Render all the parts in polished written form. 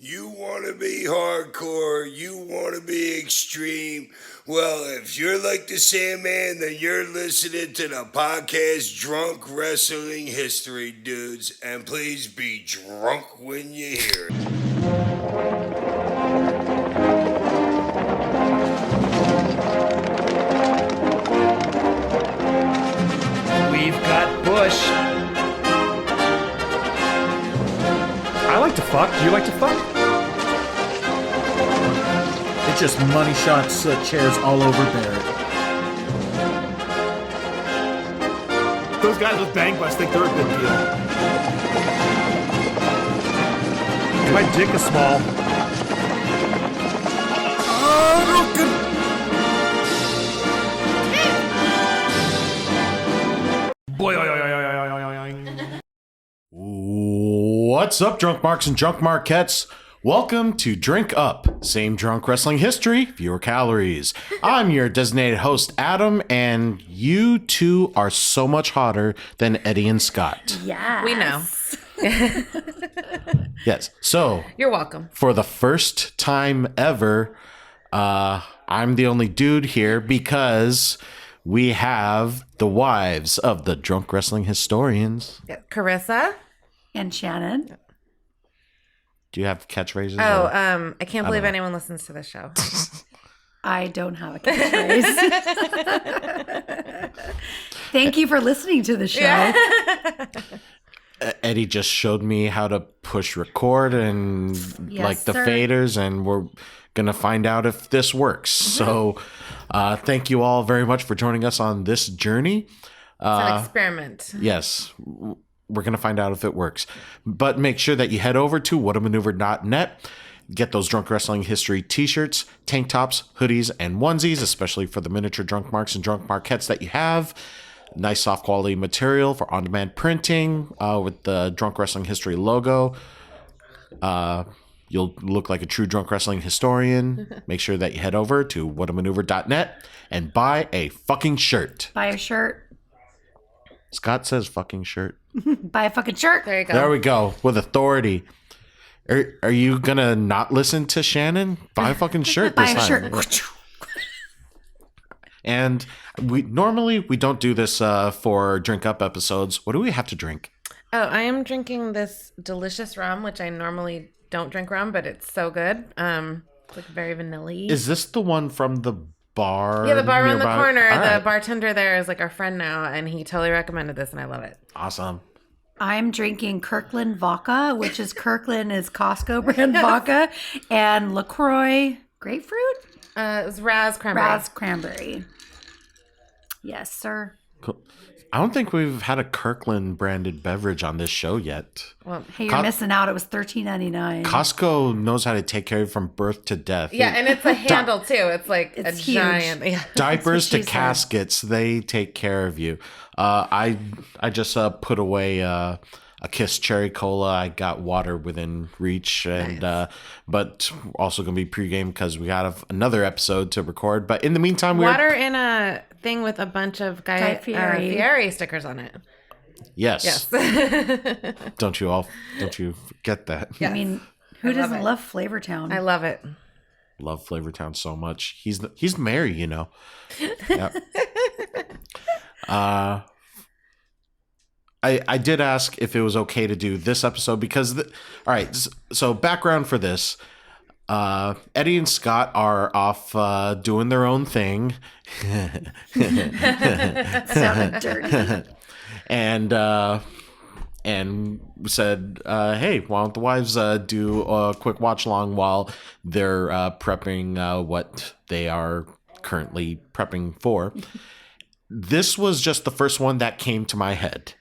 You want to be hardcore, you want to be extreme. Well, if you're like the Sandman, then you're listening to the podcast Drunk Wrestling History, dudes. And please be drunk when you hear it. We've got Bush. I like to fuck. Do you like to fuck? It's just money shots, chairs all over Barrett. Those guys with bang bus think they're a big deal. My dick is small. What's up, drunk marks and drunk marquettes? Welcome to Drink Up, same drunk wrestling history, fewer calories. I'm your designated host, Adam, and you two are so much hotter than Eddie and Scott. Yeah, we know. Yes, so you're welcome. For the first time ever, I'm the only dude here because we have the wives of the drunk wrestling historians. Carissa and Shannon. Do you have catchphrases? I can't believe anyone listens to this show. I don't have a catchphrase. Thank you for listening to the show. Yeah. Eddie just showed me how to push record and the faders, and we're going to find out if this works. So thank you all very much for joining us on this journey. It's an experiment. Yes. We're going to find out if it works. But make sure that you head over to whatamaneuver.net. Get those Drunk Wrestling History t-shirts, tank tops, hoodies, and onesies, especially for the miniature drunk marks and drunk marquettes that you have. Nice soft quality material for on-demand printing with the Drunk Wrestling History logo. You'll look like a true drunk wrestling historian. Make sure that you head over to whatamaneuver.net and buy a fucking shirt. Buy a shirt. Scott says fucking shirt. Buy a fucking shirt. There you go. There we go. With authority. Are you going to not listen to Shannon? Buy a fucking shirt this time. Buy a shirt. And we don't do this for Drink Up episodes. What do we have to drink? Oh, I am drinking this delicious rum, which I normally don't drink rum, but it's so good. It's like very vanilla-y. Is this the one from the bar? Yeah, the bar around the corner. All right. The bartender there is like our friend now, and he totally recommended this, and I love it. Awesome. I'm drinking Kirkland vodka, which is Kirkland is Costco brand vodka, and LaCroix grapefruit. It's Raz Cranberry. Raz Cranberry. Yes, sir. Cool. I don't think we've had a Kirkland branded beverage on this show yet. Well, hey, you're missing out. It was $13.99. Costco knows how to take care of you from birth to death. Yeah, and it's a handle too. It's like it's huge. Giant. Yeah. Diapers to caskets, they take care of you. I just put away a Kiss Cherry Cola. I got water within reach, and nice. But also gonna be pregame because we got another episode to record. But in the meantime, water in a thing with a bunch of Guy Fieri stickers on it. Yes. Don't you forget that? Yes. I mean, who doesn't love Flavortown? I love it. Love Flavortown so much. He's the mayor, you know. Yep. I did ask if it was okay to do this episode because, all right, so background for this. Eddie and Scott are off doing their own thing. Sounded dirty. And said, hey, why don't the wives do a quick watch along while they're prepping what they are currently prepping for. This was just the first one that came to my head.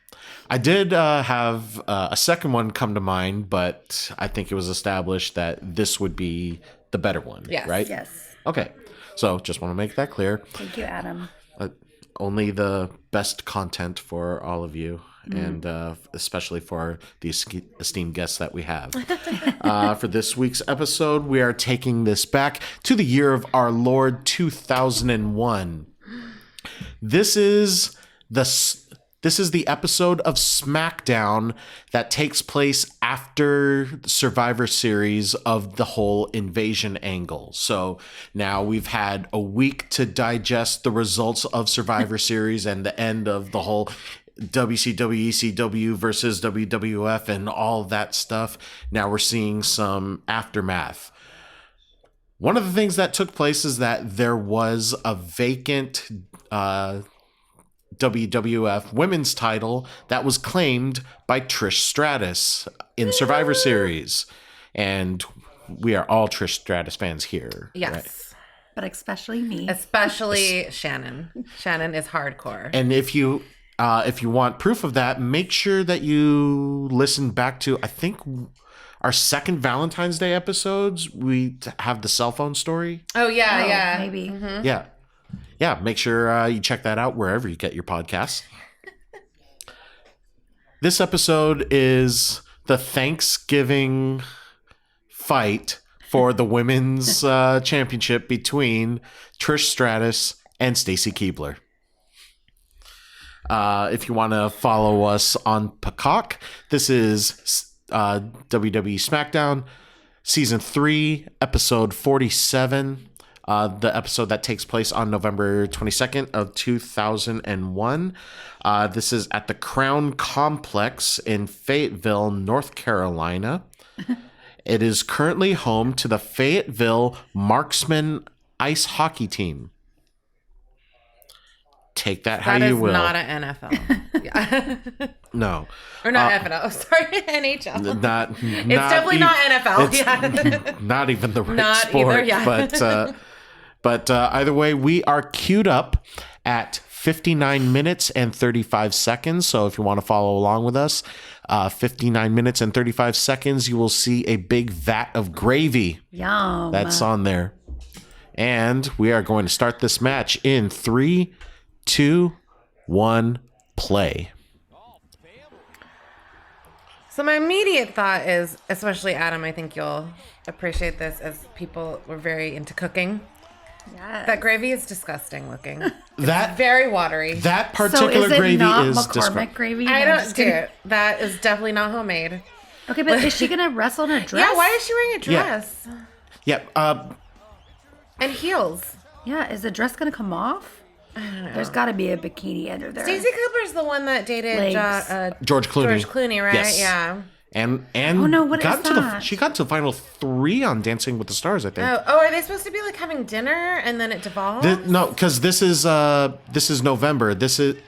I did have a second one come to mind, but I think it was established that this would be the better one, right? Yes. Okay, so just want to make that clear. Thank you, Adam. Only the best content for all of you, and especially for the esteemed guests that we have. For this week's episode, we are taking this back to the year of our Lord 2001. This is This is the episode of SmackDown that takes place after the Survivor Series of the whole invasion angle. So now we've had a week to digest the results of Survivor Series and the end of the whole WCW, ECW versus WWF and all that stuff. Now we're seeing some aftermath. One of the things that took place is that there was a vacant WWF women's title that was claimed by Trish Stratus in Survivor Series. And we are all Trish Stratus fans here. Yes. Right? But especially me. Especially Shannon. Shannon is hardcore. And if you want proof of that, make sure that you listen back to, I think, our second Valentine's Day episodes. We have the cell phone story. Oh, yeah. Maybe. Mm-hmm. Yeah, make sure you check that out wherever you get your podcasts. This episode is the Thanksgiving fight for the women's championship between Trish Stratus and Stacy Keibler. If you want to follow us on Puhcock, this is WWE SmackDown, Season 3, Episode 47. The episode that takes place on November 22nd of 2001. This is at the Crown Complex in Fayetteville, North Carolina. It is currently home to the Fayetteville Marksmen ice hockey team. Take that how you will. That is not an NFL. Yeah. No. Or not NFL. Sorry, NHL. Not It's definitely not NFL. It's Yeah. not even the right Not sport. either, yeah. But either way, we are queued up at 59 minutes and 35 seconds. So if you want to follow along with us, 59 minutes and 35 seconds, you will see a big vat of gravy. Yum. That's on there. And we are going to start this match in 3, 2, 1, play. So my immediate thought is, especially Adam, I think you'll appreciate this as people were very into cooking. Yes. That gravy is disgusting looking. That Very watery. that So particular is it gravy not is McCormick gravy? I I'm don't just do kidding. it. That is definitely not homemade. Okay, but is she gonna wrestle in a dress? Yeah, why is she wearing a Yeah. dress? Yeah. And heels. Yeah, is the dress gonna come off? There's got to be a bikini under there. Stacey Cooper's the one that dated Legs. George Clooney. George Clooney, right? Yes. Yeah. And Oh, no, what got is to that? she got to the final 3 on Dancing with the Stars, I think. Oh, are they supposed to be like having dinner and then it devolves? No, because this is November.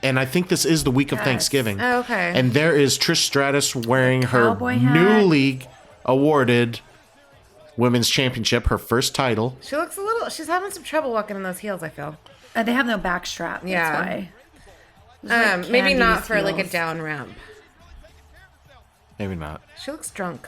And I think this is the week of Thanksgiving. Oh, okay. And there is Trish Stratus wearing her Cowboy hat. newly awarded women's championship, her first title. She looks she's having some trouble walking in those heels, I feel. They have no back strap. That's Yeah. why. Those are Maybe not Candy's for like a heels. down ramp. Maybe not. She looks drunk.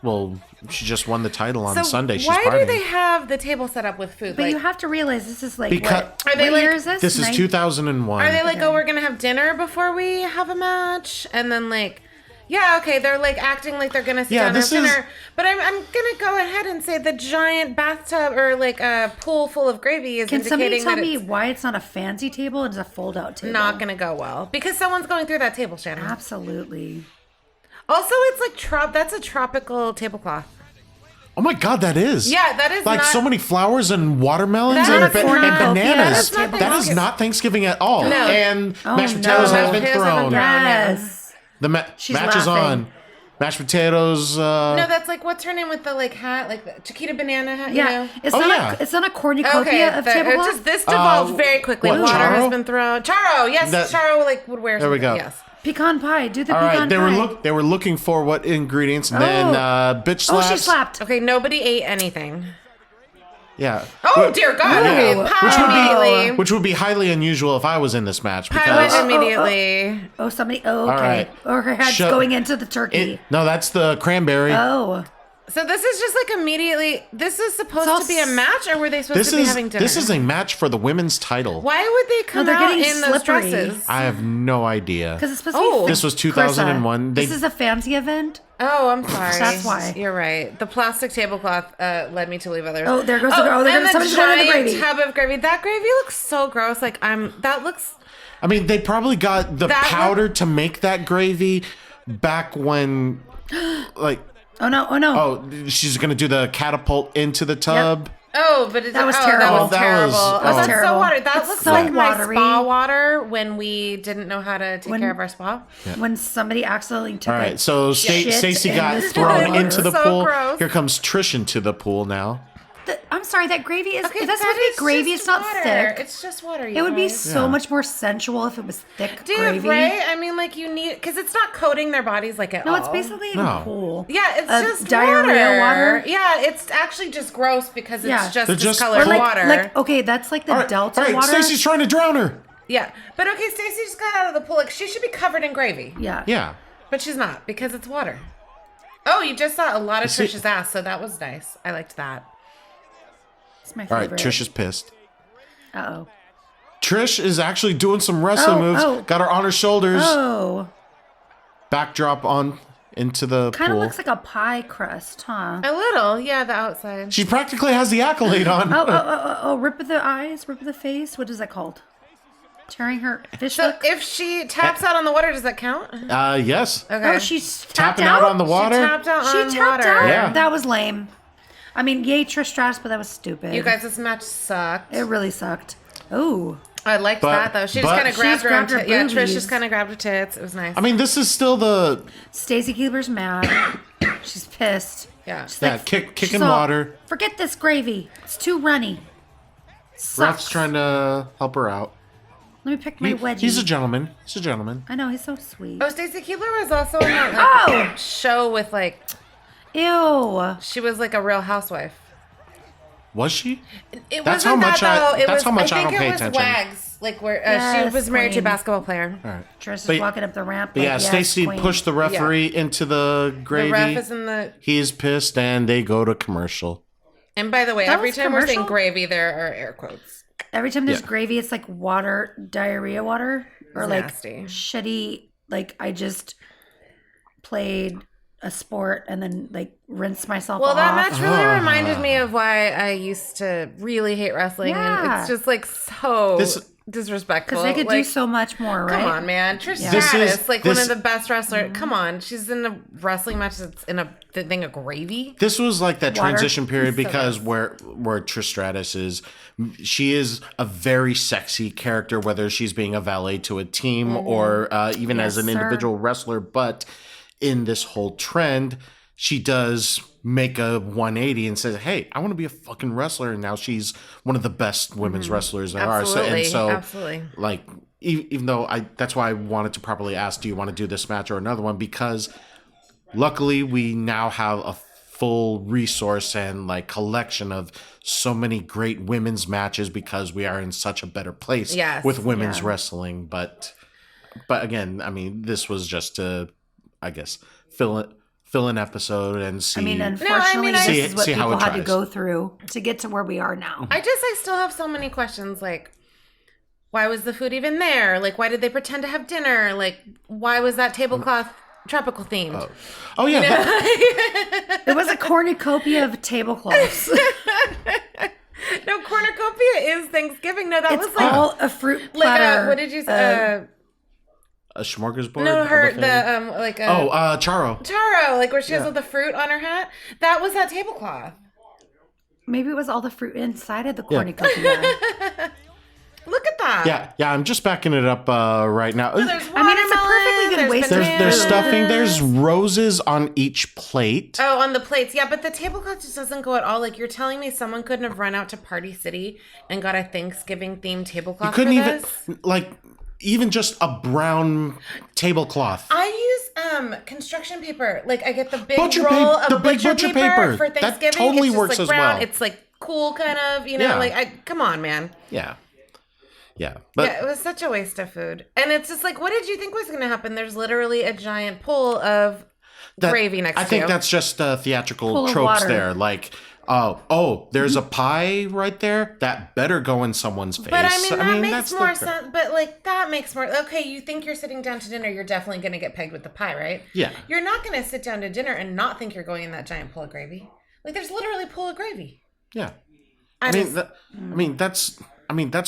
Well, she just won the title on Sunday. She's why partying. do they have the table set up with food? But like, you have to realize this is like Because- what? Are they What year like- is this? This is 2001. are they like, oh, we're gonna have dinner before we have a match, and then like, yeah, okay, they're like acting like they're gonna sit down and have this is- dinner. But I'm gonna go ahead and say the giant bathtub or like a pool full of gravy is Can somebody indicating tell that me it's why it's not a fancy table and it's a fold-out table? not gonna go well because someone's going through that table, Shannon. Absolutely. Also, it's like that's a tropical tablecloth. Oh my God, that is. Yeah, that is like not- so many flowers and watermelons That and, is and not- bananas. yeah, that's not that is Thanksgiving. not Thanksgiving at all. No. And Oh, mashed no. potatoes have Mashed been potatoes have been thrown. thrown. Yes. The She's match is laughing. on. Mashed potatoes. No, that's like what's her name with the like hat, like the Chiquita banana hat. Yeah. You know? It's Oh, not yeah. it's not a cornucopia Okay, of tablecloth. this devolved very quickly. what, Water has Charo? been thrown. Charo, yes, That- Charo like would wear. There we something, go. Yes. Pecan pie. Do the all pecan right. They pie. were they were looking for what ingredients, and then bitch Oh, slaps. she slapped. Okay, nobody ate anything. Yeah. Oh dear God! Okay, Ooh. pie immediately. Which would be highly unusual if I was in this match Pie because went immediately. Oh, somebody. Oh, okay. right. Or her head's Shut- going into the turkey. no, that's the cranberry. Oh. So this is just like immediately. This is supposed all to be a match, or were they supposed This to be is having dinner? this is a match for the women's title. Why would they come they're out getting in those slippery. dresses? I have no idea. Because it's supposed Oh. to be This was 2001. This is a fancy event. Oh, I'm sorry. That's why. You're right. The plastic tablecloth led me to leave others. Oh, there goes somebody's going to the gravy. Tub of gravy. That gravy looks so gross. Like that looks. I mean, they probably got the powder to make that gravy back when, like. Oh no! Oh, she's gonna do the catapult into the tub. Yep. Oh, but that was terrible. That was terrible. so watery. That It's looks so like watery. my spa water when we didn't know how to take care of our spa. When somebody accidentally took All right, so shit Stacy in got this thrown water. into the So pool. gross. Here comes Trish into the pool now. I'm sorry, that gravy is. Okay, if that's that supposed to be is gravy, just it's not water. thick. It's just water. It would be guys. so much more sensual if it was thick Dude, gravy. right? I mean, like you need because it's not coating their bodies like at all. No, it's basically a pool. Yeah, it's just diarrhea water. Yeah, it's actually just gross because it's Yeah. just They're just- discolored Or like, water. okay, that's like the Delta all right, water. Stacy's trying to drown her. Yeah, but okay, Stacy just got out of the pool. Like she should be covered in gravy, Yeah. Yeah. but she's not because it's water. Oh, you just saw a lot of see- Trish's ass, so that was nice. I liked that. It's my All favorite. right, Trish is pissed. Uh-oh. Trish is actually doing some wrestling moves. oh. Got her on her shoulders. Oh. Backdrop on into the Kind of pool. looks like a pie crust, huh? A little, yeah, the outside. She practically has the accolade on. Oh, rip of the eyes, rip of the face. What is that called? Tearing her fish So hook? if she taps out on the water, does that count? Yes. Okay. Oh, she's tapped Tapping out on the water. She tapped out on She tapped water. out? Yeah. That was lame. I mean, yay, Trish Stratus, but that was stupid. You guys, this match sucked. It really sucked. Oh. I liked But- that though. She just but- kind of She grabbed just her. grabbed her Yeah, Trish boobies. just kind of grabbed her tits. It was nice. I mean, this is still the Stacy Keibler's mad. She's pissed. yeah. She's yeah, like, kicking she's all, water. Forget this gravy. It's too runny. Ref's Sucks. trying to help her out. Let me pick my wedgie. He's a gentleman. He's a gentleman. I know, he's so sweet. Oh, Stacy Keibler was also in that Oh! show with like Ew. she was like a Real Housewife. Was she? It That's wasn't how much that I- though. It that's was, how much I think don't pay it was attention. Wags, like where Yes, she was married to a queen. basketball player. All right. Trish is But- walking up the ramp. But like, yeah, yes, Stacy queen. pushed the referee into the gravy. The ref is in the. He's pissed, and they go to commercial. And by the way, That every was time we're saying commercial? gravy, there are air quotes. Every time there's Yeah. gravy, it's like water, diarrhea water. Or It's like nasty. shitty, like I just played a sport and then like rinse myself Well, off. that match really reminded me of why I used to really hate wrestling, and Yeah. it's just like so This- disrespectful. Because they could do Like, so much more, right? Come on, man. Trish Yeah. This Stratus, is- like this- one of the best wrestlers. Come on, she's in a wrestling match that's in a thing of gravy. This was like that Water. transition period So because gross. where Trish Stratus is, she is a very sexy character, whether she's being a valet to a team or even as Yes, an sir. individual wrestler. But in this whole trend, she does make a 180 and says, "Hey, I want to be a fucking wrestler." And now she's one of the best women's wrestlers there Absolutely, are. So, absolutely. like, even though that's why I wanted to properly ask, do you want to do this match or another one? Because luckily we now have a full resource and like collection of so many great women's matches because we are in such a better place Yes, with women's yeah. wrestling. But again, I mean, this was just to, I guess, fill an episode and see. I mean, I unfortunately, mean, this See- is what see how people it had to tries. go through to get to where we are now. I still have so many questions. Like, why was the food even there? Like, why did they pretend to have dinner? Like, why was that tablecloth tropical themed? oh yeah, that- It was a cornucopia of tablecloths. No, cornucopia is Thanksgiving. No, that It's was like all a fruit like platter. what did you say? a smorgasbord. No, of her a thing? the like Charo. taro, like where she has all the fruit on her hat. That was that tablecloth. Maybe it was all the fruit inside of the cornucopia. Look at that. Yeah. I'm just backing it up right now. There's I mean, it's a perfectly good watermelon, waste there's of There's food. stuffing. There's roses on each plate. Oh, on the plates. Yeah, but the tablecloth just doesn't go at all. Like, you're telling me someone couldn't have run out to Party City and got a Thanksgiving-themed tablecloth You couldn't for even this? like even just a brown tablecloth. I use construction paper. Like, I get the big Butcher roll paper- of the big butcher paper. for That Thanksgiving. totally it's just works like as brown. well. It's like cool, kind of, you know? Yeah. Like, come on, man. Yeah. But Yeah, it was such a waste of food. And it's just like, what did you think was going to happen? There's literally a giant pool of that- gravy next I to think you. that's just Full theatrical of tropes water. there. Like Oh, there's a pie right there. That better go in someone's face. But I mean, that makes that's more sense. But like, that makes more. Okay, you think you're sitting down to dinner, you're definitely going to get pegged with the pie, right? Yeah. You're not going to sit down to dinner and not think you're going in that giant pool of gravy. Like, there's literally a pool of gravy. Yeah. I mean, that's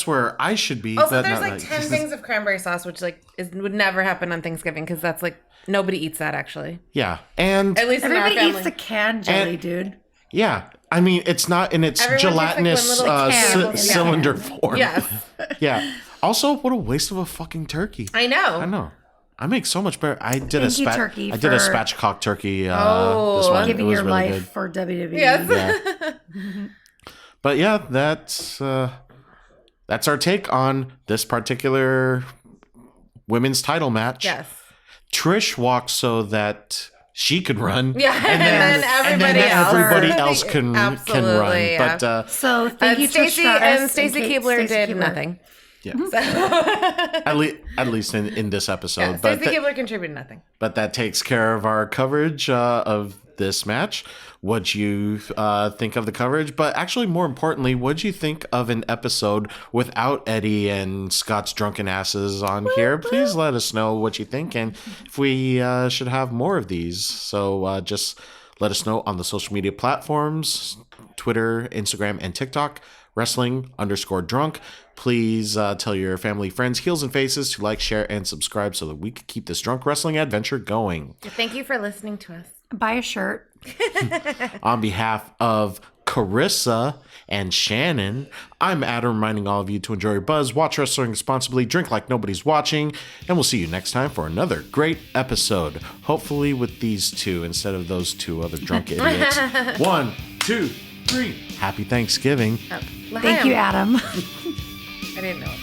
where I should be. Also, there's 10 things of cranberry sauce, which would never happen on Thanksgiving because that's nobody eats that actually. Yeah, and at least everybody in our family. eats the canned jelly, dude. Yeah, I mean, it's not in its Everyone gelatinous takes, like, one little cylinder form. Yes. Yeah. Also, what a waste of a fucking turkey. I know. I make so much better. I did Thank you, a turkey, I did a for- spatchcock turkey. This one. Giving It was your really life good. for WWE. Yes. Yeah. But yeah, that's our take on this particular women's title match. Yes. Trish walked so that she could run. Yeah, and then everybody else can run. Absolutely, yeah. But So thank you, Stacy Trish and Stratus Stacy Keibler did Keibler. nothing. yeah, at least in this episode. Yeah, but Stacy Keibler contributed nothing. But that takes care of our coverage of this match. What'd you think of the coverage? But actually, more importantly, what'd you think of an episode without Eddie and Scott's drunken asses on here? Please let us know what you think and if we should have more of these. So just let us know on the social media platforms, Twitter, Instagram, and TikTok, wrestling_drunk. Please tell your family, friends, heels, and faces to like, share, and subscribe so that we can keep this drunk wrestling adventure going. Thank you for listening to us. Buy a shirt. On behalf of Carissa and Shannon, I'm Adam, reminding all of you to enjoy your buzz, watch wrestling responsibly, drink like nobody's watching, and we'll see you next time for another great episode. Hopefully with these two instead of those two other drunk idiots. 1, 2, 3. Happy Thanksgiving. Oh, Thank you, Adam. I didn't know.